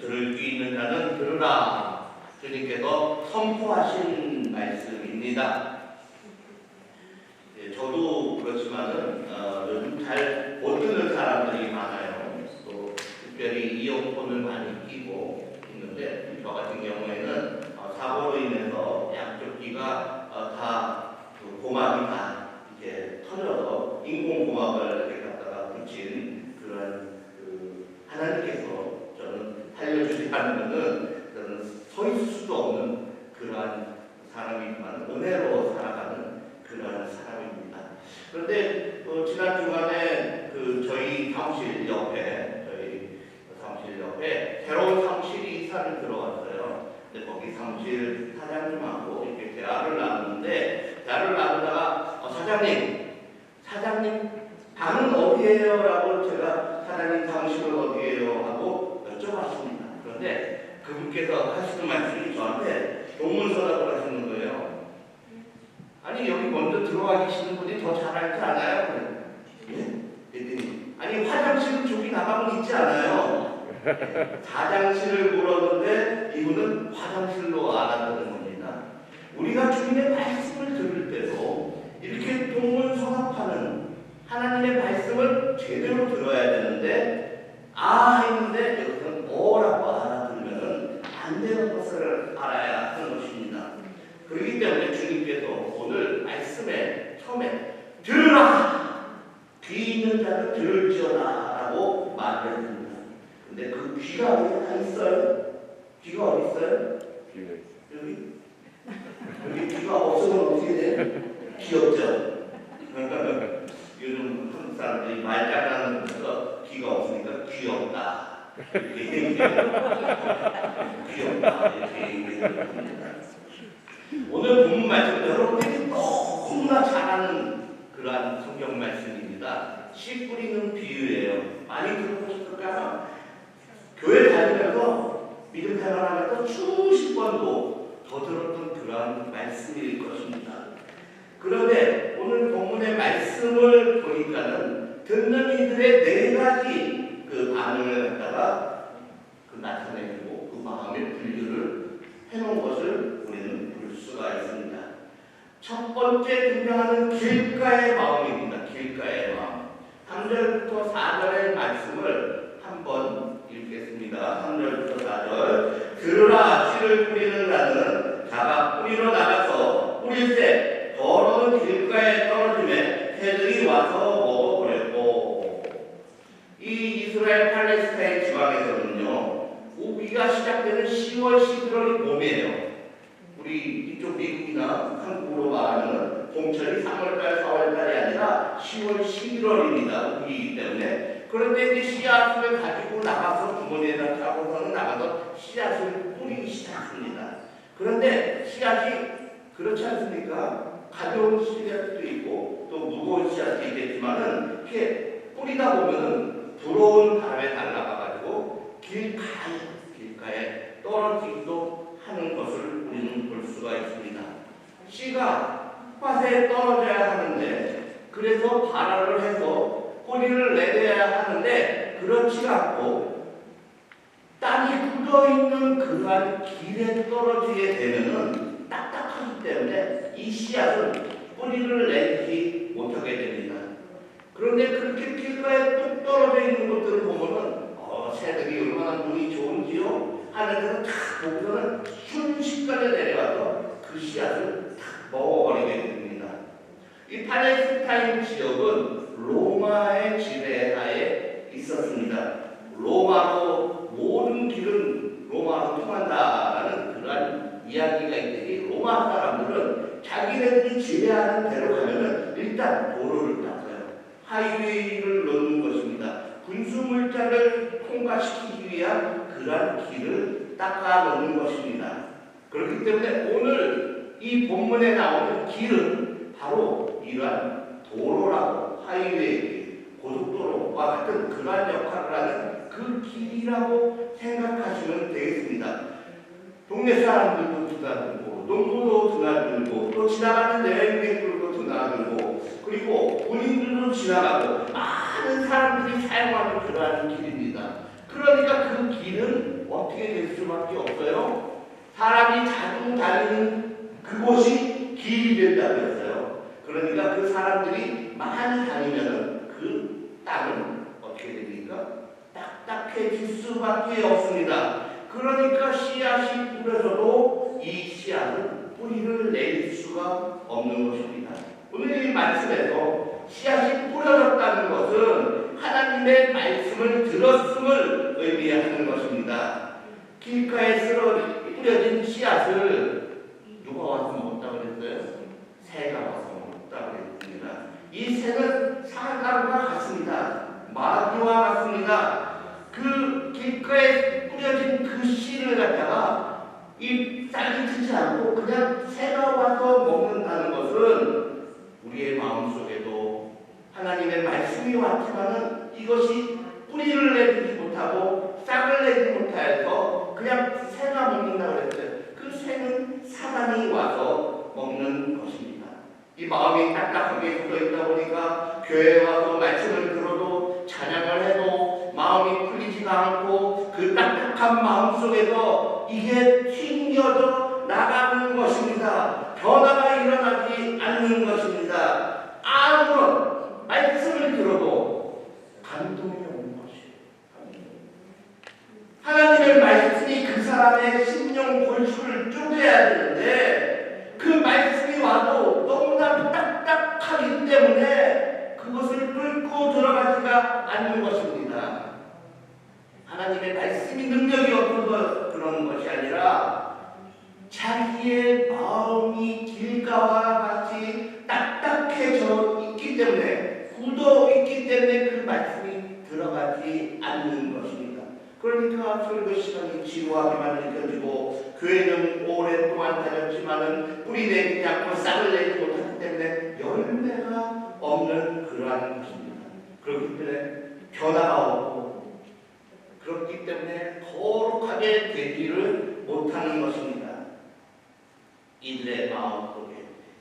들을 귀 있는 자는 들으라. 주님께서 선포하신 말씀입니다. 저도 그렇지만은 요즘 잘 못 듣는 사람들이 많아요. 또 특별히 이어폰을 많이 끼고 있는데 저 같은 경우에는 사고로 인해서 양쪽 귀가 다 고막이 다 이렇게 터져서 인공고막을 이렇게 갖다가 붙인 그런 하나님께서 저는 살려주지 않으면은 저는 서 있을 수도 없는 그러한 사람이지만 은혜로 살아가는 그러한 사람입니다. 그런데 지난 주간에 저희 사무실 옆에 새로운 사무실이 이사를 들어왔어요. 근데 거기 사무실 사장님하고 이렇게 대화를 나누는데 대화를 나누다가 사장님 방은 어디예요? 라고 제가 사장님 사무실은 어디예요? 하고 여쭤봤습니다. 그런데 그분께서 하시는 말씀이 저한테 동문서답을 하시는 거예요. 아니 여기 먼저 들어와 계시는 분이 더 잘 알지 않아요? 예? 그랬더니 아니 화장실 쪽이 나가면 있지 않아요? 화장실을 물었는데 이분은 화장실로 알아듣는 겁니다. 우리가 주님의 말씀을 들을 때도 이렇게 동문서답하는 하나님의 말씀을 제대로 들어야 되는데 했는데 여기서는 뭐라고 알아들으면 안 되는 것을 알아야 하는 것입니다. 그렇기 때문에 주님께서 오늘 말씀에 처음에 들으라! 귀 있는 자는 들을지어다 라고 말을 했습니다. 근데 그 귀가 어디 다 있어요? 귀가 어디 있어요? 여기 귀가 없으면 어떻게 돼? 귀엽죠? 요즘 한국 사람들이 말장난하면서 귀가 없으니까 귀엽다 이렇게 얘기해요. 귀엽다 이렇게 얘기합니다. 오늘 본문 말씀 여러분들이 너무나 잘 아는 그러한 성경 말씀입니다. 씨 뿌리는 비유예요. 많이 들어보셨을까요? 교회 다니면서 믿음 생활하면서 수십 번도 더 들었던 그러한 말씀일 것입니다. 그런데 오늘 본문의 말씀을 보니까는 듣는 이들의 네 가지 반응을 갖다가 나타내고 그 마음의 분류를 해놓은 것을 우리는 볼 수가 있습니다. 첫 번째 등장하는 길가의 마음입니다. 길가의 마음. 3절부터 4절의 말씀을 한번 읽겠습니다. 3절부터 4절. 들으라 씨를 뿌리는 자는 자가 뿌리러 나가서 뿌릴새 더러운 길가에 떨어지매 새들이 와서 먹어버렸고. 이 이스라엘 팔레스타인 지방에서는요 우기가 시작되는 10월 11월이 봄이에요. 우리 이쪽 미국이나 한국으로 말하는 봄철이 3월달 4월달이 아니라 10월 11월입니다. 우기이기 때문에. 그런데 이제 씨앗을 가지고 나가서 주머니에다 짜고서는 나가서 씨앗을 뿌리기 시작합니다. 그런데 씨앗이 그렇지 않습니까? 가벼운 씨앗도 있고 또 무거운 씨앗도 있겠지만은 이렇게 뿌리다 보면은 불어온 바람에 날아가가지고 길가에 떨어지기도 하는 것을 우리는 볼 수가 있습니다. 씨가 밭에 떨어져야 하는데 그래서 발화를 해서 뿌리를 내려야 하는데 그렇지 않고 땅이 굳어있는 그러한 길에 떨어지게 되면은 딱딱하기 때문에 이 씨앗은 뿌리를 내지 못하게 됩니다. 그런데 그렇게 길가에 뚝 떨어져 있는 것들을 보면은 새들이 얼마나 눈이 좋은지요 하는 데서 탁 보고서는 순식간에 내려와서 그 씨앗을 탁 먹어버리게 됩니다. 이 팔레스타인 지역은 로마의 지배하에 있었습니다. 로마로 모든 길은 로마로 통한다라는 그런 이야기가 있듯이 로마 사람들은 자기네들이 지배하는 데로 가면은 일단 도로를 닦아요. 하이웨이를 넣는 것입니다. 군수물자를 통과시키기 위한 그러한 길을 닦아 놓는 것입니다. 그렇기 때문에 오늘 이 본문에 나오는 길은 바로 이러한 도로라고 하이웨이, 고속도로와 같은 그러한 역할을 하는 그 길이라고 생각하시면 되겠습니다. 동네 사람들도 드나들고 농부도 드나들고 또 지나가는 여행객들도 드나들고 그리고 군인들도 지나가고 많은 사람들이 사용하는 그러한 길입니다. 그러니까 그 길은 어떻게 될 수밖에 없어요? 사람이 자주 다니는 그곳이 길이 된다고 했어요. 그러니까 그 사람들이 많이 다니면은 그 땅은 어떻게 됩니까? 딱딱해질 수밖에 없습니다. 그러니까 씨앗이 뿌려져도 이 씨앗은 뿌리를 내릴 수가 없는 것입니다. 오늘 이 말씀에서 씨앗이 뿌려졌다는 것은 하나님의 말씀을 들었음을 의미하는 것입니다. 길가에 뿌려진 씨앗을 누가 와서 먹었다고 그랬어요? 새가 와서 먹었다고 그랬습니다. 이 새는 사람과 같습니다. 마귀와 같습니다. 그 길가에 뿌려진 그 씨를 갖다가 이 싹이 트지 않고 그냥 새가 와서 먹는다는 것은 우리의 마음속에도 하나님의 말씀이 왔지만은 이것이 뿌리를 내지 못하고 싹을 내지 못해서 그냥 새가 먹는다고 그랬어요. 그 새는 사단이 와서 먹는 것입니다. 이 마음이 딱딱하게 굳어있다 보니까 교회에 와서 말씀을 들어도 찬양을 해도 마음이 풀리지가 않고 그 딱딱한 마음 속에서 이게 튕겨져 나가는 것입니다. 변화가 일어나지 않는 것입니다. 아무런 말씀을 들어도 감동이 오는 것이에요. 하나님의 말씀이 그 사람의 심령 골수를 쪼개야 되는데 그 말씀이 와도 너무나 딱딱하기 때문에 그것을 뚫고 들어가지가 않는 것입니다. 하나님의 말씀이 능력이 없어서 그런 것이 아니라 자기의 마음이 길가와 같이 딱딱해져 있기 때문에 굳어 있기 때문에 그 말씀이 들어가지 않는 것입니다. 그러니까 설교 시간이 지루하게만 느껴지고 교회는 오랫동안 다녔지만은 뿌리 내리지 않고 싹을 내지 못하기 때문에 열매가 없는 그러한 것입니다. 그렇기 때문에 변화가 없고 그렇기 때문에 거룩하게 되지를 못하는 것입니다. 이들의 마음속에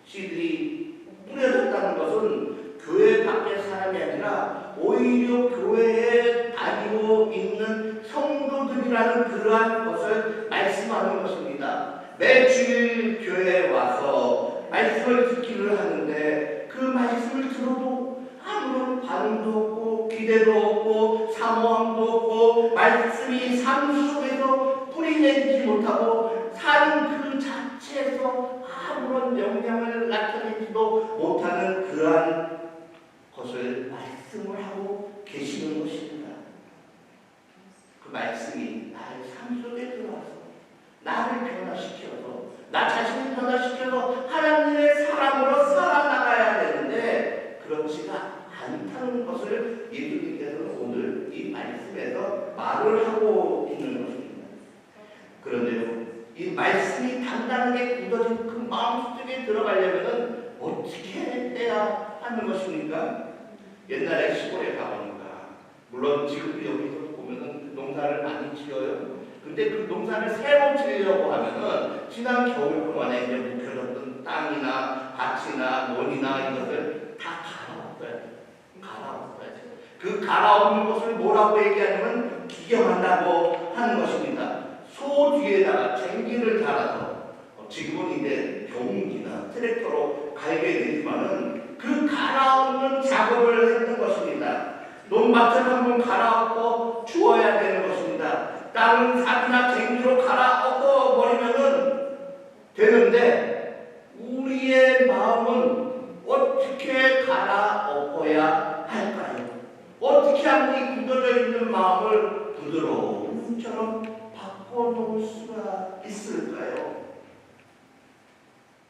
씨들이 뿌려졌다는 것은 교회 밖의 사람이 아니라 오히려 교회에 다니고 있는 성도들이라는 그러한 것을 말씀하는 것입니다. 매 주일 교회에 와서 말씀을 듣기를 하는데 그 말씀을 들어도 아무런 반응도 없고 기대도 없고 사모함도 없고 말씀이 삶 속에서 뿌리내지 못하고 사는 그 자체에서 아무런 영향을 나타내지도 못하는 그러한 것을 말씀을 하고 계시는 것입니다. 그 말씀이 나의 삶 속에 들어와서 나를 변화시켜서 나 자신을 변화시켜서 하나님의 사람으로 살아나가야 되는데 그렇지가 않다는 것을 예수님께서는 오늘 이 말씀에서 말을 하고 있는 것입니다. 그런데요, 이 말씀이 단단하게 굳어진 그 마음속에 들어가려면 어떻게 해야 하는 것입니까? 옛날에 시골에 가보니까 물론 지금도 여기서 보면은 농사를 많이 지어요. 근데 그 농사를 새로 지으려고 하면은 지난 겨울 동안에 이제 묵혀졌던 땅이나 밭이나 논이나 이것을 다 갈아엎어요. 그 갈아엎는 것을 뭐라고 얘기하냐면 기경한다고 하는 것입니다. 소 뒤에다가 쟁기를 달아서 지금은 이제 경운기나 트랙터로 갈게 되지만은 그 갈아엎는 작업을 했던 것입니다. 논밭을 한번 갈아엎고 주어야 되는 것입니다. 땅은 삽이나 쟁기로 갈아엎어 버리면은 되는데 우리의 마음은 어떻게 갈아엎어야 할까요? 어떻게 하면 이 굳어져 있는 마음을 부드러운 눈처럼 바꿔놓을 수가 있을까요?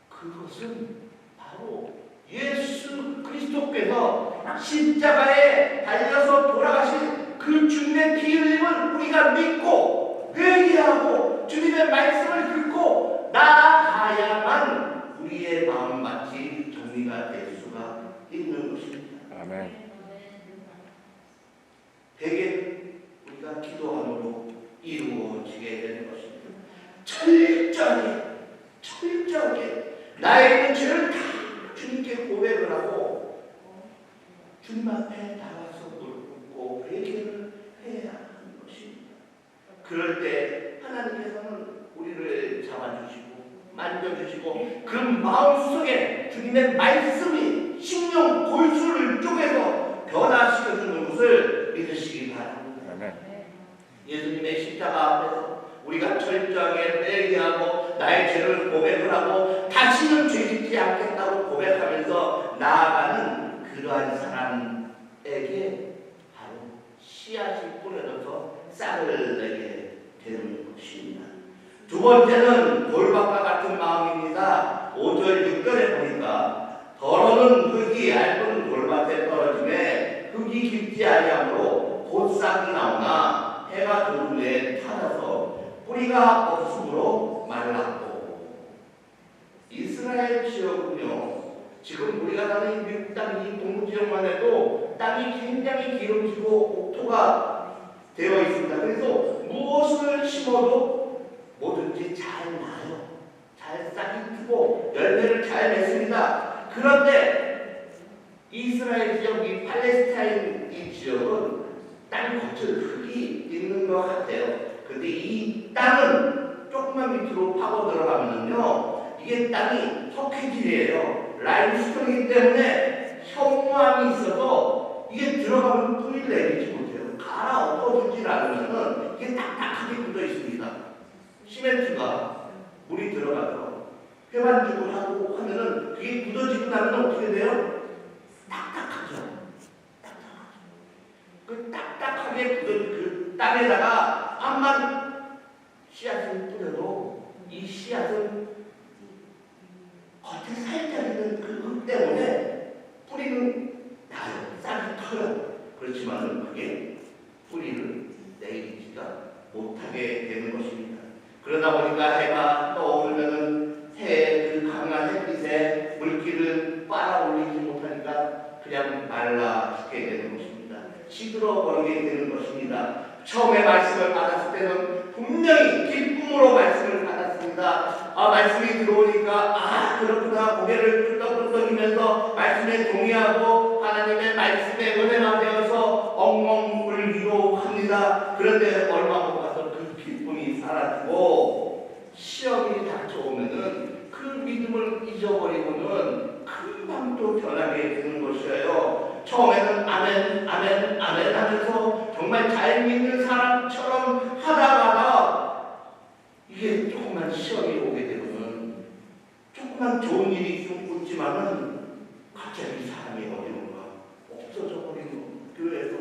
그것은 바로 예수 그리스도께서 십자가에 달려서 돌아가신 그 주님의 피 흘림을 우리가 믿고 회개하고 주님의 말씀을 듣고 나아가야만 우리의 마음밭이 정리가 될 수가 있는 것입니다. 아멘. 대개 우리가 기도함으로 이루어지게 되는 것입니다. 철저하게 나의 있는 죄를 다 주님께 고백을 하고 주님 앞에 나와서 묻고 회개를 해야 하는 것입니다. 그럴 때 하나님께서는 우리를 잡아주시고 만져주시고 그 마음속에 주님의 말씀이 심령 골수를 쪼개서 변화시켜주는 것을 믿으시기 바랍니다. 예수님의 십자가 앞에서 우리가 철저하게 회개하고 나의 죄를 고백을 하고 다시는 죄짓지 않겠다고 고백하면서 나아가는 그러한 사람에게 바로 씨앗이 뿌려져서 싹을 내게 되는 것입니다. 두 번째는 돌박과 같은 마음입니다. 5절 6절에 보니까 더러는 흙이 얇은 돌밭에 떨어짐에 흙이 깊지 아니하므로 곧 싹이 나오나 해가 든 후에 타져서 뿌리가 없으므로 말랐고. 이스라엘 지역은요, 지금 우리가 사는 미국 땅 이 동부지역만 해도 땅이 굉장히 기름지고 옥토가 되어 있습니다. 그래서 무엇을 심어도 뭐든지 잘 나요. 잘 싹이 트고 열매를 잘 맺습니다. 그런데 이스라엘 지역, 이 팔레스타인 이 지역은 땅 겉을 흙이 있는 것 같아요. 근데 이 땅은 조금만 밑으로 파고 들어가면요, 이게 땅이 석회질이에요. 라임스톤이기 때문에 혐오함이 있어서 이게 들어가면 뿌리를 내리지 못해요. 갈아 엎어주질 않으면은 이게 딱딱하게 굳어 있습니다. 시멘트가 물이 들어가서 회반죽을 하고 하면은 그게 굳어지고 나면 어떻게 돼요? 딱딱하죠. 그 딱딱하게 굳어진 그 땅에다가 암만 씨앗을 뿌려도 이 씨앗은 겉에 살짝 있는 그 흙 때문에 뿌리는 나요. 싹이 터요. 그렇지만 그게 뿌리를 내리지가 못하게 되는 것입니다. 그러다 보니까 해가 떠오르면은 해의 그 강한 햇빛에 물기를 빨아올리지 못하니까 그냥 말라 죽게 되는 것입니다. 시들어 버리게 되는 것입니다. 처음에 말씀을 받았을 때는 분명히 기쁨으로 말씀을 받았습니다. 말씀이 들어오니까 그렇구나 고개를 끄덕끄덕이면서 말씀에 동의하고 하나님의 말씀에 은혜가 되어서 엉엉 울기로 합니다. 그런데 얼마 못 가서 그 기쁨이 사라지고 시험이 닥쳐오면은 그 믿음을 잊어버리고는 금방 또 변하게 되는 것이에요. 처음에는 아멘 아멘 아멘 하면서 정말 잘 믿는 사람처럼 하다가 이게 조금만 시험이 오게 되면은 조금만 좋은 일이 있으면 웃지만은 갑자기 사람이 어디론가 없어져 버리는 교회에서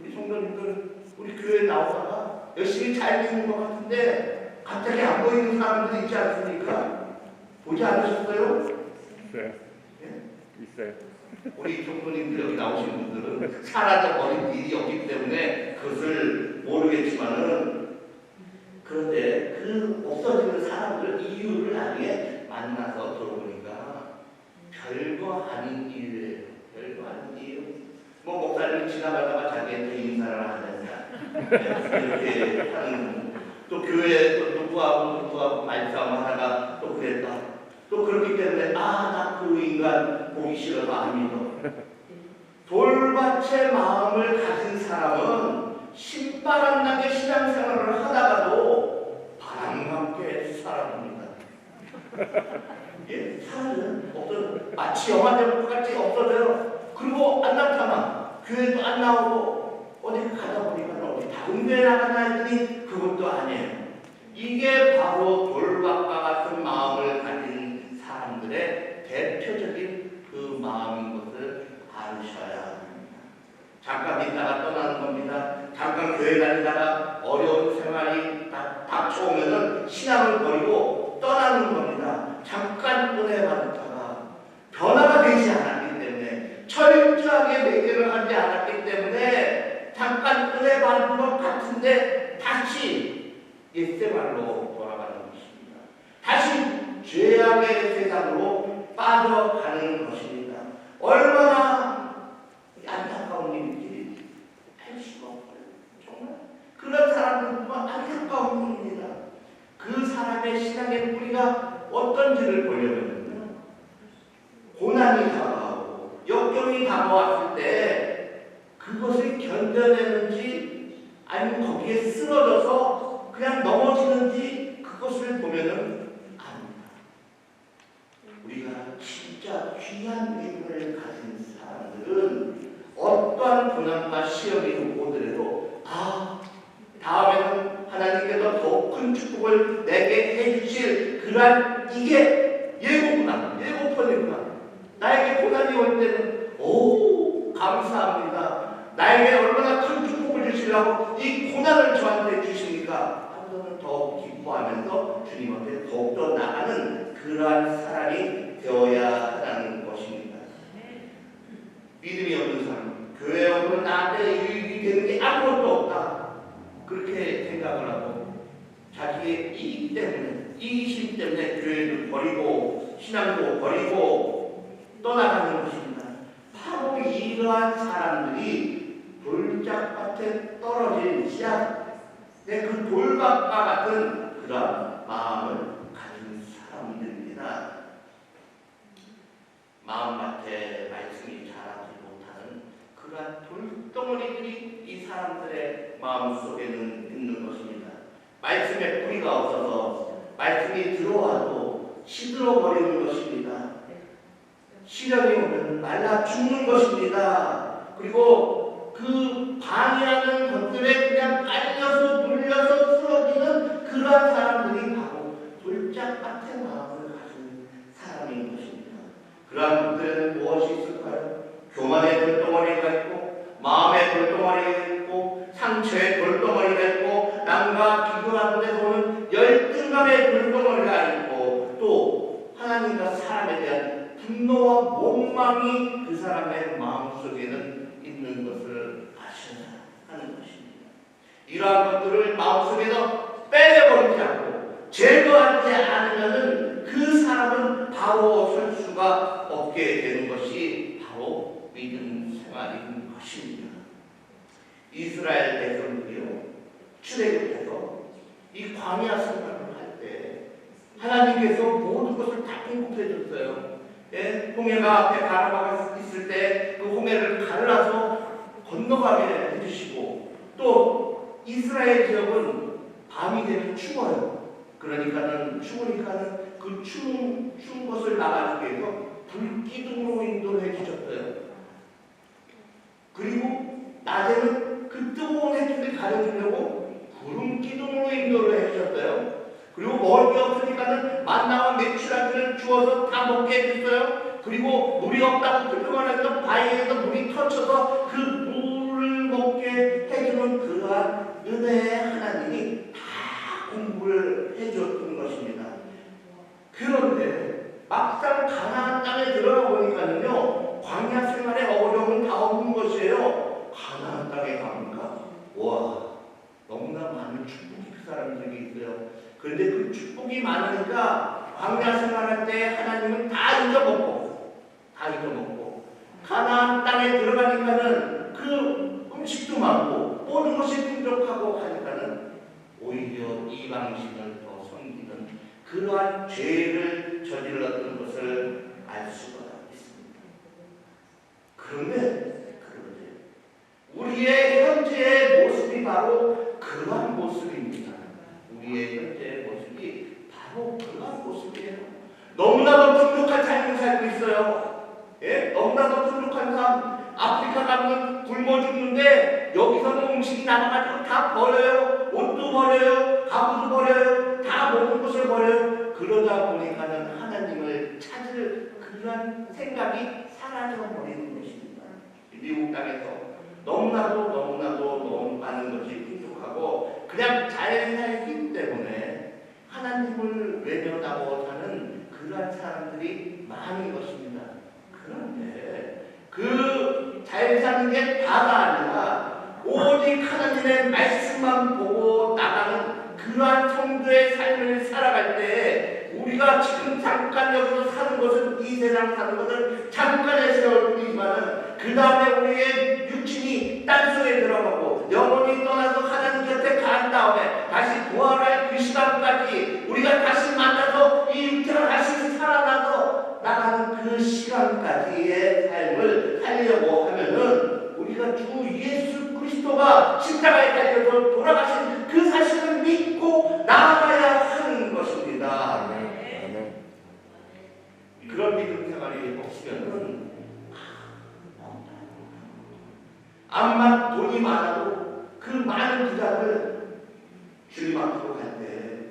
우리 성도님들 우리 교회에 나오다가 열심히 잘 믿는 것 같은데 갑자기 안 보이는 사람들이 있지 않습니까? 보지 않으셨어요? 네. 네? 있어요. 우리 종도님들 여기 나오신 분들은 사라져버린 일이 없기 때문에 그것을 모르겠지만은 그런데 그 없어지는 사람들 이유를 나중에 만나서 들어보니까 별거 아닌 일이에요. 별거 아닌 일이에요. 뭐 목사님이 지나가다가 자기한테 인사를 하느냐 이렇게 하는 또 교회에 또 누구하고 말싸움 하다가 또 그랬다. 또 그렇기 때문에 나 그 인간 보기 싫어서 안 믿어. 돌밭의 마음을 가진 사람은 신바람 나게 신앙생활을 하다가도 바람과 함께 사라집니다. 예, 사라져요. 없어져요. 마치 영화 제목 같이 없어져요. 그리고 안 나타나. 교회도 안 나오고 어디 가다 보니까 어디 다른 교회 나가나 했더니 그것도 아니에요. 이게 바로 돌밭과 같은 마음을 가진 사람들의 대표적인 그 마음인 것을 아셔야 합니다. 잠깐 있다가 떠나는 겁니다. 잠깐 교회 다니다가 어려운 생활이 닥쳐오면은 신앙을 버리고 떠나는 겁니다. 잠깐 은혜 받았다가 변화가 되지 않았기 때문에 철저하게 매개를 하지 않았기 때문에 잠깐 은혜 받은 것 같은데 다시 옛생활로 돌아가는 것입니다. 다시 죄악의 세상으로 빠져가는 것입니다. 얼마나 안타까운 일인지 알 수가 없어요. 정말 그런 사람들은 안타까운 일입니다. 그 사람의 신앙의 뿌리가 어떤지를 보려면요, 고난이 다가오고 역경이 다가왔을 때 그것을 견뎌내는지 아니면 거기에 쓰러져서 그냥 큰 축복을 내게 해주실 그러한 이게 예고구나, 예고편이구나. 나에게 고난이 올 때는 오 감사합니다. 나에게 얼마나 큰 축복을 주시려고 이 고난을 저한테 주시니까 저는 더욱 기뻐하면서 주님 앞에 더욱더 나가는 그러한 사람이 되어야 하는 것입니다. 믿음이 없는 사람, 교회에 오면 나한테 유익이 되는 게 아무것도 없다, 그렇게 생각을 하고 자기의 이익 때문에, 이익심 때문에 교회를 버리고 신앙도 버리고 떠나가는 것입니다. 바로 이러한 사람들이 돌짝밭에 떨어진 씨앗, 그 돌밭과 같은 그런 마음을 가진 사람들입니다. 마음밭에 말씀이 자라지 못하는 그러한 돌덩어리들이 이 사람들의 마음속에는 있는 것입니다. 말씀에 뿌리가 없어서 말씀이 들어와도 시들어버리는 것입니다. 시련이 오면 말라 죽는 것입니다. 그리고 그 방해하는 것들에 그냥 깔려서 눌려서 쓰러지는 그러한 사람들이 바로 돌짝밭의 마음을 가진 사람인 것입니다. 그러한 분들에는 무엇이 있을까요? 교만의 돌덩어리가 있고, 마음의 돌덩어리가 있고, 상처의 돌덩어리가 있고, 남과 비교하는 데서 오는 열등감의 돌덩어리가 있고, 또 하나님과 사람에 대한 분노와 원망이 그 사람의 마음속에는 있는 것을 아셔야 하는 것입니다. 이러한 것들을 마음속에서 빼내버리지 않고 제거하지 않으면 그 사람은 바로 설 수가 없게 되는 것이 바로 믿음 생활인 것입니다. 이스라엘 백성들이요, 출애굽해서 이 광야 생활을 할 때 하나님께서 모든 것을 다 공급해 줬어요. 예? 홍해가 앞에 가라마가 있을 때 그 홍해를 갈라서 건너가게 해주시고, 또 이스라엘 지역은 밤이 되면 추워요. 그러니까는 추우니까는 그 추운 것을 나가기 위해서 불기둥으로 인도를 해주셨어요. 그리고 낮에는 그 뜨거운 햇빛을 가려주려고 구름 기둥으로 인도를 해주셨어요. 그리고 먹을 게 없으니까는 만나와 메추라기를 주어서 다 먹게 해줬어요. 그리고 물이 없다고 불평을 해서 바위에서 물이 터쳐서 그 물을 먹게 해주는 그러한 은혜의 하나님이 다 공부를 해줬던 것입니다. 그런데 막상 가나안 땅에 들어가 보니까는요, 광야 생활의 어려움은 다 없는 것이에요. 가나안 땅에 가보니까 와, 너무나 많은 축복이 그 사람들에게 있어요. 그런데 그 축복이 많으니까 광야 생활할 때 하나님은 다 잊어먹고 가나안 땅에 들어가니까는 그 음식도 많고 모든 것이 풍족하고 하니까는 오히려 이방신을 더 섬기는 그러한 죄를 저질렀던 것을 알 수가 있습니다. 그런데 우리의 현재의 모습이 바로 그러한 모습입니다. 우리의 현재의 모습이 바로 그러한 모습이에요. 너무나도 풍족한 삶을 살고 있어요. 예? 너무나도 풍족한 삶. 아프리카 가면 굶어 죽는데 여기서는 음식이 남아가지고 다 버려요. 옷도 버려요. 가구도 버려요. 다 모든 것을 버려요. 그러다 보니까는 하나님을 찾을 그러한 생각이 사라져버리는 것입니다. 미국 땅에서 너무 많은 것이 풍족하고 그냥 잘 살기 때문에 하나님을 외면하고 사는 그러한 사람들이 많은 것입니다. 그런데 그 잘 사는 게 다가 아니라 오직 하나님의 말씀만 보고 나가는 그러한 성도의 삶을 살아갈 때 우리가 지금 잠깐 여기서 사는 것은, 이 세상 사는 것은 잠깐의 세월 뿐이지만 그 다음에 우리의 육신이 땅속에 들어가고 영혼이 떠나서 하나님 곁에 간 다음에 다시 부활할 그 시간까지 우리가 다시 만나서 이 육체가 다시 살아나서 나가는 그 시간까지의 삶을 살려고 하면은 우리가 주 예수 그리스도가 십자가에 달려서 돌아가신 그 사실을 믿고 나아가야 하는 것입니다. 그런 믿음 생활이 없으면은 암만 돈이 많아도 그 많은 부자를 주님 앞으로 갈 때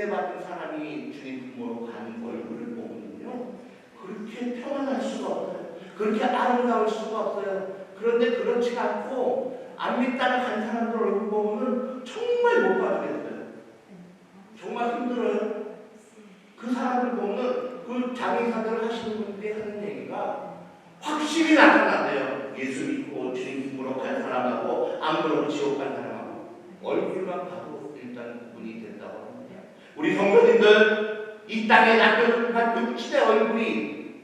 은혜 받은 사람이 주님 품으로 가는 얼굴을 보면요, 그렇게 평안할 수가 없어요. 그렇게 아름다울 수가 없어요. 그런데 그렇지 않고 안 믿다가 간 사람들 얼굴 보면은 정말 못 봐주겠어요. 정말 힘들어요. 그 사람들 보면 그 장의사들 하시는 분들이 하는 얘기가 확실히 나타난대요. 예수 믿고 주님 품으로 간 사람하고 안 그러고 지옥 간 사람하고 얼굴만 봐도 일단 구분이 된다고 합니다. 우리 성도님들 이 땅에 남겨둔 육신의 얼굴이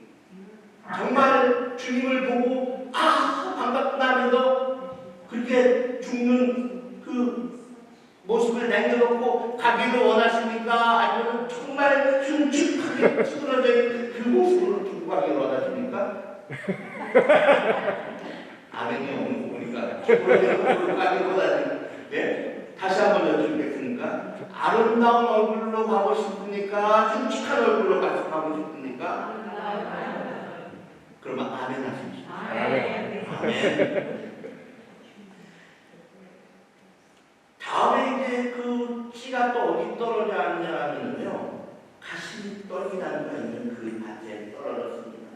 정말 주님을 보고 반갑구나 하면서 그렇게 죽는 그 모습을 남겨놓고 가기를 원하십니까? 아니면 정말 흉측하게 찌그러져 있는 그 모습으로 두고 가기를 원하십니까? 아멘이 없는 거 보니까 찌그러져 가기를 원하십니까? 네? 다시 한번 여쭙겠습니까? 아름다운 얼굴로 가고 싶습니까? 흉측한 얼굴로 가고 싶습니까? 그러면 아멘 하십시오. 아멘. 다음에 이제 그 씨가 또 어디 떨어져 앉냐면요, 가시떨기 나무가 있는 그 밭에 떨어졌습니다.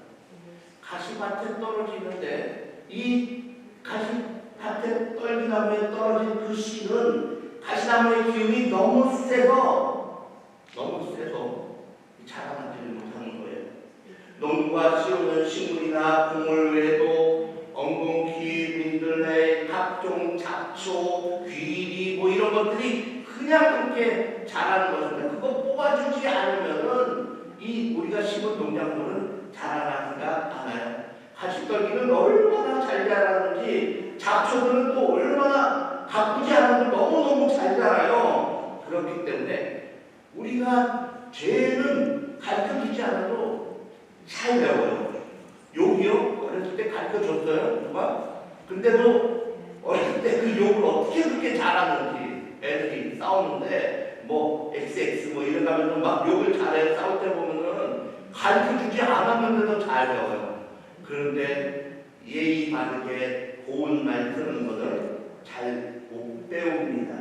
가시밭에 떨어지는데 이 가시밭에 떨기 나무에 떨어진 그 씨는 가시나무의 기운이 너무 세서 자라나지 못하는 거예요. 농부가 씌우는 식물이나 곡물 외에도 엉겅퀴, 민들레, 각종 잡초, 귀리 뭐 이런 것들이 그냥 그렇게 자라는 것입니다. 그거 뽑아주지 않으면은 이 우리가 심은 농작물은 자라나지가 않아요. 가시떨기는 얼마나 잘 자라는지, 잡초들은 또 얼마나 가꾸지 않아도 너무너무 잘 자라요. 그렇기 때문에 우리가 죄는 가르쳐주지 않아도 잘 배워요. 욕이요? 어렸을 때 가르쳐줬어요? 누가? 근데도 어렸을 때 그 욕을 어떻게 그렇게 잘하는지 애들이 싸우는데 뭐 XX 뭐 이러면서 막 욕을 잘해 싸울 때 보면은 가르쳐주지 않았는데도 잘 배워요. 그런데 예의 바르게 고운 말 쓰는 것을 잘 못 배웁니다.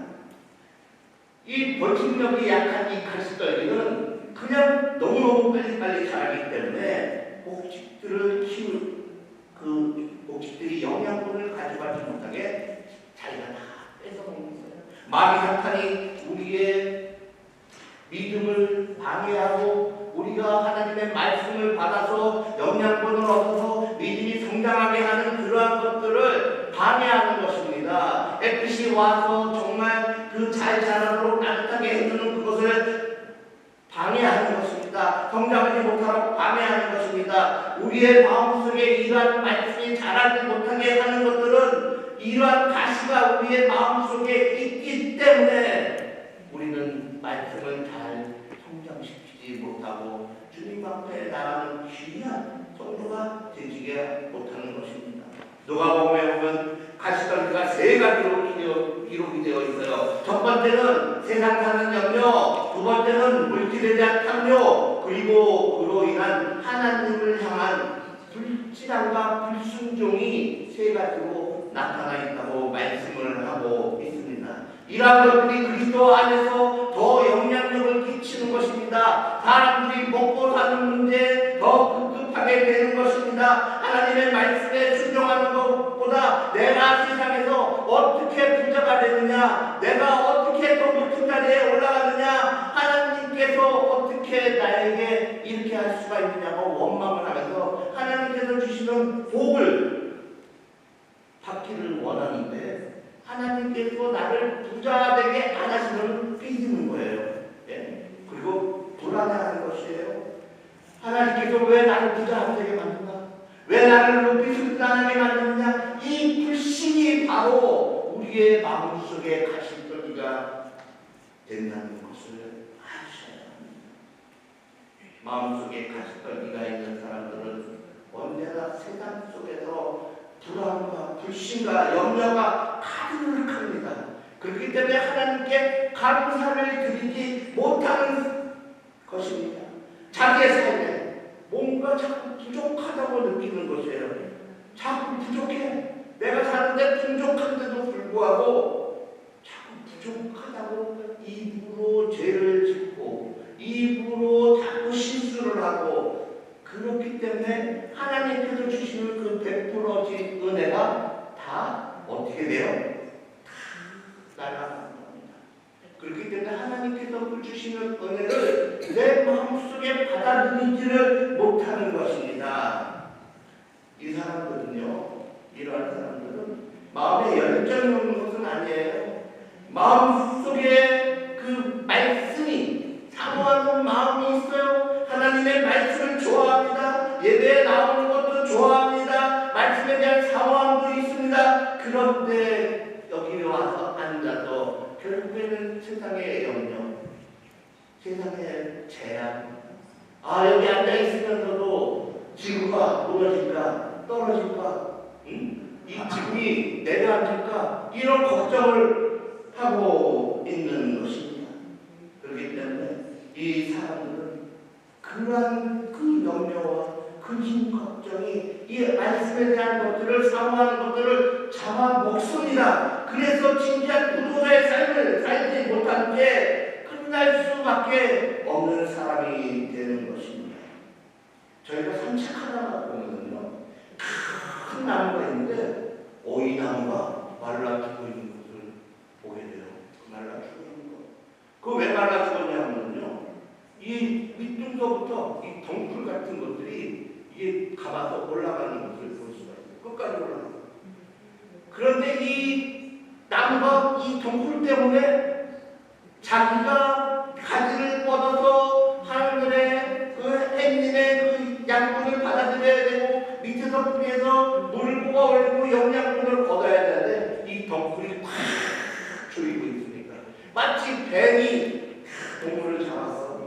이 버팀력이 약한 이 가시떨기는 그냥 너무너무 빨리빨리 자라기 때문에 곡식들을 그 곡식들이 영양분을 가져가지 못하게 자기가 다 뺏어먹는 거예요. 마귀 사탄이 우리의 믿음을 방해하고 우리가 하나님의 말씀을 받아서 영양분을 얻어서 믿음이 성장하게 하는 그러한 것들을 방해하는 것입니다. 햇빛이 와서 정말 그 잘 자라도록 따뜻하게 해주는 그것을 방해하는 것입니다. 성장하지 못하도록 방해하는 것입니다. 우리의 마음속에 이러한 말씀이 자라지 못하게 하는 것들은 이러한 가시가 우리의 마음속에 있기 때문에 우리는 말씀을 잘 성장시키지 못하고 주님 앞에 나가는 귀한 성도가 되지게 못하는 것입니다. 누가복음에 보면 가시떨기가 세 가지로 기록이 되어 있어요. 첫 번째는 세상 사는 염려, 두 번째는 물질에 대한 탐욕, 그리고 그로 인한 하나님을 향한 불신앙과 불순종이 세 가지로 나타나 있다고 말씀을 하고 있습니다. 이러한 것들이 그리스도 안에서 더 영향력을 끼치는 것입니다. 사람들이 먹고 사는 문제에 더 급급하게 되는 것입니다. 하나님의 말씀에 순종하는 것보다 내가 세상에서 어떻게 부자가 되느냐, 내가 어떻게 더 높은 자리에 올라가느냐, 하나님께서 어떻게 나에게 이렇게 할 수가 있느냐고 원망을 하면서 하나님께서 주시는 복을 받기를 원하는데 하나님께서 나를 부자 되게 안 하시면 삐지는 거예요. 예? 그리고 불안해하는 것이에요. 하나님께서 왜 나를 부자 안 되게 만드나? 왜 나를 높이 승진하게 만드느냐? 이 불신이 바로 우리의 마음속에 가시떨기가 된다는 것을 아셔야 합니다. 마음속에 가시떨기가 있는 사람들은 언제나 세상 속에서 불안과 불신과 염려가 가득합니다. 그렇기 때문에 하나님께 감사를 드리지 못하는 것입니다. 자기의 삶에 뭔가 자꾸 부족하다고 느끼는 것이에요. 자꾸 부족해. 내가 사는데 풍족한데도 불구하고 자꾸 부족하다고 입으로 죄를 짓고 그렇기 때문에 하나님께서 주시는 그 베풀어진 은혜가 다 어떻게 돼요? 다 날아가는 겁니다. 그렇기 때문에 하나님께서 주시는 은혜를 내 마음속에 받아들이지를 못하는 것입니다. 이 사람들은요, 이러한 사람들은 마음에 열정이 없는 것은 아니에요. 마음속에 그 말씀이 사모하는 마음이 있어요. 하나님의 말씀을 좋아합니다. 예배에 나오는 것도 좋아합니다. 말씀에 대한 사모함도 있습니다. 그런데 여기 와서 앉아서 결국에는 세상의 영역, 세상의 재앙, 여기 앉아 있으면서도 지구가 무너질까 떨어질까, 이 지구이 내려앉을까, 이런 걱정을 하고 있는 것입니다. 그렇기 때문에 이 사람들은 그러한 그 염려와 그 긴 걱정이 이 말씀에 대한 것들을 사모하는 것들을 잡아먹습니다. 그래서 진지한 구도자의 삶을 살지 못한 채 끝날 수밖에 없는 사람이 되는 것입니다. 저희가 산책하다가 보면요, 큰 나무가 있는데 오이나무가 말라 죽어 있는 것을 보게 돼요. 말라 죽어 있는 거. 그거 왜 말라 죽었냐면요, 이 밑둥서부터 이 덩굴 같은 것들이 이게 감아서 올라가는 것을 볼 수가 있어요. 끝까지 올라가요. 그런데 이 나무가 이 덩굴 때문에 자기가 가지를 뻗어서 하늘의 그 햇님의 그 양분을 받아들여야 되고 밑에서 뿌리에서 물을 뽑아 올리고 영양분을 얻어야 되는데 이 덩굴이 콱 조이고 있으니까 마치 뱀이 동물을 잡아서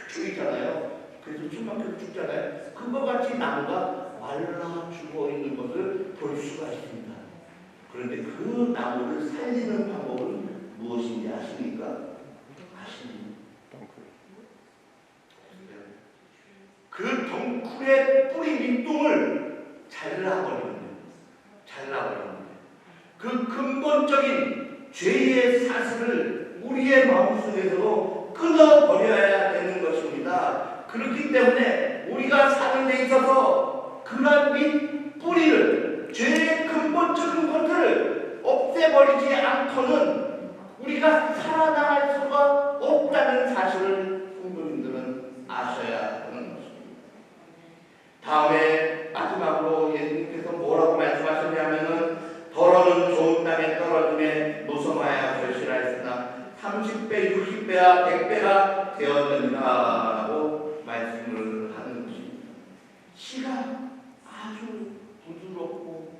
죽이잖아요. 그래서 숨막혀서 죽잖아요. 그거 같이 나무가 말라 죽어 있는 것을 볼 수가 있습니다. 그런데 그 나무를 살리는 방법은 무엇인지 아십니까? 아십니까? 그 덩굴의 뿌리 밑둥을 잘라버리는 그 근본적인 죄의 사슬을 우리의 마음속에서도 끊어버려야 되는 것입니다. 그렇기 때문에 우리가 사는 데 있어서 그러한 밑 뿌리를, 죄의 근본적인 것들을 없애버리지 않고는 우리가 살아나갈 수가 없다는 사실을 성도님들은 아셔야 하는 것입니다. 다음에 마지막으로 예수님께서 뭐라고 말씀하셨냐면은 더러는 좋은 땅에 떨어짐에 무성하여 결실하 했으나 30배, 60배와 100배가 되었느니라 라고 말씀을 하는 것입니다. 씨가 아주 부드럽고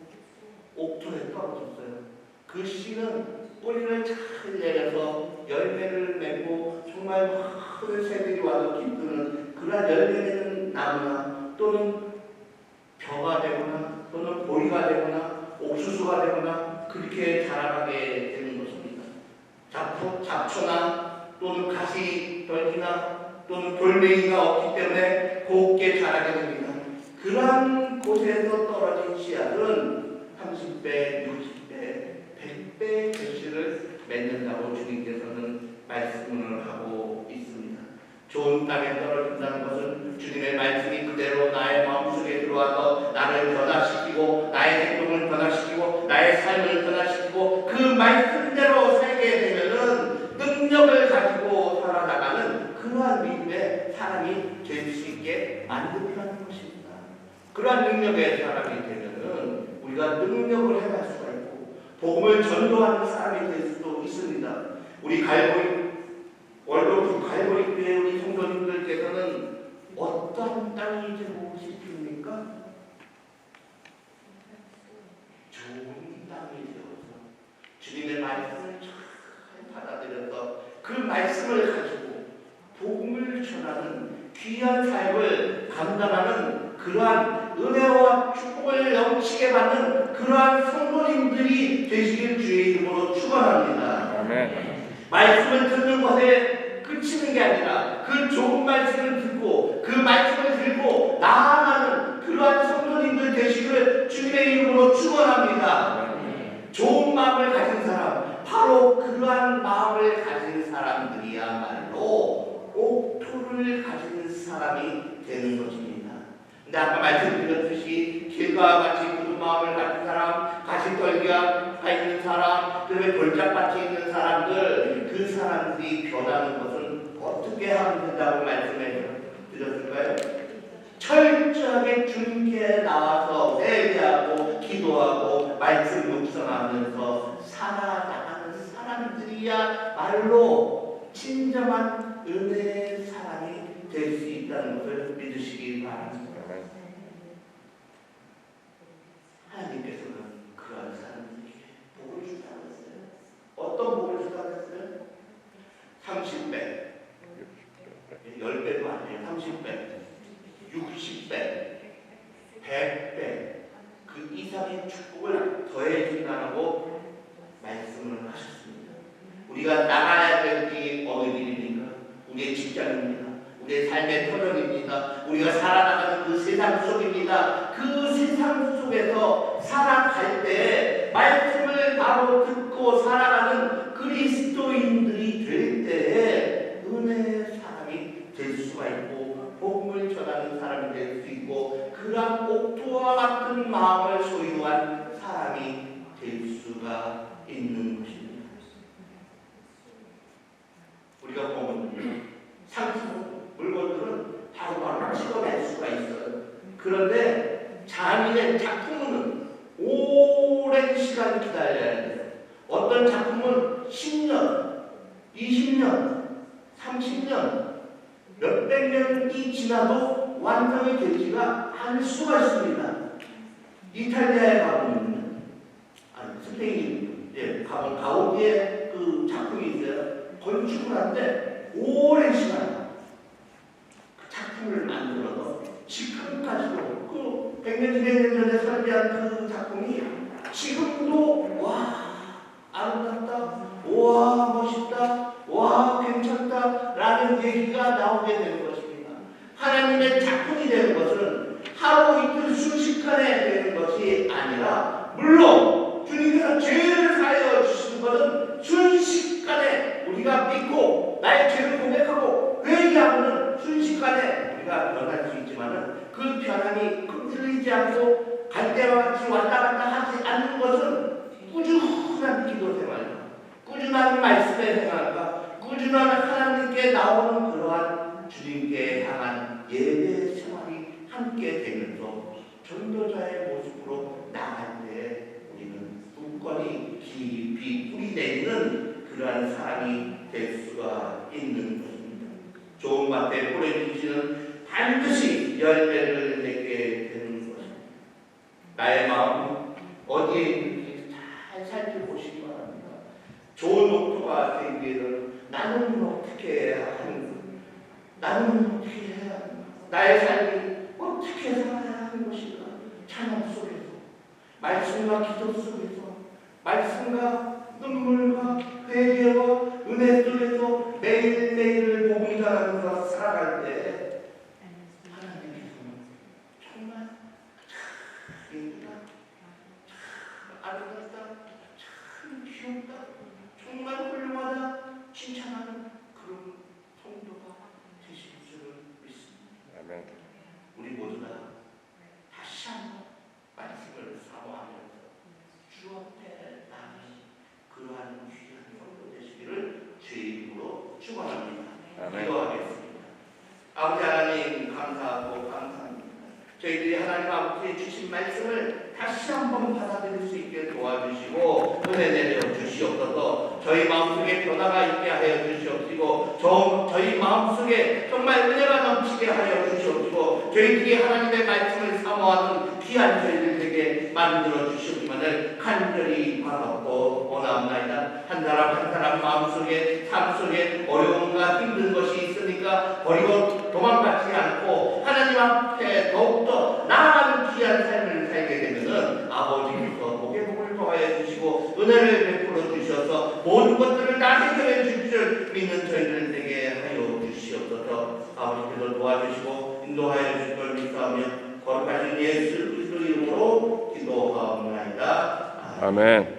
옥토에 떨어졌어요. 그 씨는 뿌리를 잘 내려서 열매를 맺고 정말 큰 새들이 와서 깃드는 그런 열매는 나무나 또는 벼가 되거나 또는 보리가 되거나 옥수수가 되거나 그렇게 자라가게 되는 것입니다. 잡초나 또는 가시떨기나 또는 돌멩이가 없기 때문에 곱게 자라게 됩니다. 그러한 곳에서 떨어진 씨앗은 30배, 60배, 100배 결실을 맺는다고 주님께서는 말씀을 하고 있습니다. 좋은 땅에 떨어진다는 것은 주님의 말씀이 그대로 나의 마음속에 들어와서 나를 변화시키고 나의 행동을 변화시키고 나의 삶을 변화시키고 그 말씀대로 살게 되면은 능력을 가지고 살아나가는 그러한 믿음의 사람이 될 수 있게 만든다는 것입니다. 그러한 능력의 사람이 되면은 우리가 능력을 해갈 수가 있고 복음을 전도하는 사람이 될 수도 있습니다. 우리 월드오브 갈보리 교회 우리 성도님들께서는 어떤 땅이 되고 싶습니까? 좋은 땅이 되어서 주님의 말씀을 잘 받아들여서 그 말씀을 가지고 복음을 전하는 귀한 삶을 감당하는 그러한 은혜와 축복을 넘치게 받는 그러한 성도님들이 되시길 주의 이름으로 축원합니다. 아멘. 말씀을 듣는 것에 그치는 게 아니라 그 좋은 말씀을 듣고 그 말씀을 들고 나아가는 그러한 성도님들 되시기를 주님의 이름으로 축원합니다. 좋은 마음을 가진 사람, 바로 그러한 마음을 가진 사람들이야말로 옥토를 가진 사람이 되는 것입니다. 근데 아까 말씀드렸듯이 길과 같이 굳은 마음을 가진 사람, 가시떨기가 있는 사람, 그다음에 골짜밭에 있는 사람들, 그 사람들이 변하는 것은 어떻게 하면 된다고 말씀해 드렸을까요? 철저하게 주님께 나와서 회개하고 기도하고 말씀 묵상하면서 살아나가는 사람들이야말로 진정한 은혜의 사람이 될 수 있다는 것을 믿으시기 바랍니다. 하나님께서는 그러한 사람들에게 복을 주다고 했어요. 어떤 복을 주다고 했어요? 30배, 10배도 아니에요. 30배, 60배, 100배 그 이상의 축복을 더해 준다고 말씀을 하셨습니다. 우리가 나가야 될 길이 어느 길입니까? 우리의 직장입니다. 우리의 삶의 터전입니다. 우리가 살아나가는 그 세상 속입니다. 그 세상 속에서 살아갈 때 말씀을 바로 듣고 살아가는 그리스도인들이 될 때에 은혜의 사람이 될 수가 있고 복음을 전하는 사람이 될 수 있고 그러한 옥토와 같은 마음을 소유한 사람이 될 수가 있는 것입니다. 우리가 보면 상품 물건들은 바로바로 찍어낼 수가 있어요. 그런데 장인의 작품은 오랜 시간 기다려야 돼요. 어떤 작품은 10년, 20년, 30년, 몇백 년이 지나도 완성이 되지가 않을 수가 있습니다. 이탈리아에 가보면, 스페인 가본 가우디의 그 작품이 있어요. 건축을 하는데 오랜 시간 그 작품을 만들어서 지금까지도 그 100년, 200년 전에 설계한 그 작품이 지금도 와 아름답다, 와 멋있다, 와 괜찮다 라는 얘기가 나오게 되는 것입니다. 하나님의 작품이 되는 것은 하루 이틀 순식간에 되는 것이 아니라 물론 주님께서 죄를 사하여 주시는 것은 순식간에 우리가 믿고 나의 죄를 고백하고 회개하고는 순식간에 우리가 변할 수 있지만은 그 변함이 흔들리지 않고 갈 때와 같이 왔다 갔다 하지 않는 것은 꾸준한 기도 생활과 꾸준한 말씀의 생활과 꾸준한 하나님께 나오는 그러한 주님께 향한 예배 생활이 함께 되면서 전도자의 모습으로 나갈 때 우리는 굳건히 깊이 뿌리 내리는 그러한 사람이 될 수가 있는 것입니다. 좋은 밭에 뿌려 주시는 반드시 열매를 맺게 되는 것입니다. 나의 마음 어디에 있는지 잘 살펴보시기 바랍니다. 좋은 옥토가 되기를 나는 어떻게 해야 하는가? 나는 어떻게 해야 하는가? 나의 삶이 어떻게 살아야 하는 것인가? 찬양 속에서, 말씀과 기도 속에서, 말씀과 눈물과 회개와 은혜 속에서 매일매일을 복음 전하면서 살아갈 때 하나님께서는 정말 참 예쁘다, 참 아름답다, 참 귀엽다, 정말 훌륭하다 칭찬하는 그런 성도가 되실 줄을 믿습니다. 아멘. 우리 모두 다 다시 한번 말씀을 사모하면서 주 앞에 나가시 그러한 귀한 성도 되시기를 주의 이름으로 축원합니다. 기도하겠습니다. 아버지 하나님 감사하고 감사합니다. 저희들이 하나님 아버지 주신 말씀을 다시 한번 받아들일 수 있게 도와주시고 은혜 내려 주시옵소서. 저희 마음속에 변화가 있게 하여 주시옵시고 저희 마음속에 정말 은혜가 넘치게 하여 주시옵시고 저희들이 하나님의 말씀을 사모하는 귀한 저희들에게 만들어 주시기만을 간절히 바라고 원합니다. 한 사람 마음속에 삶 속에 어려움과 힘든 것이 있으니까 버리고 도망가지 않고 하나님 앞에 더욱더 나아가는 귀한 삶을 살게 되면은 아버지께서 복의 복을 더하여 주시고 은혜를 베풀어 주셔서 모든 것들을 다 해결해 주실 줄 믿는 저희들에게 하여 주시옵소서. 아버지께서 도와주시고 인도하여 주실 걸 믿사오며 거룩하신 예수 그리스도 이름으로 기도하옵나이다. 아멘.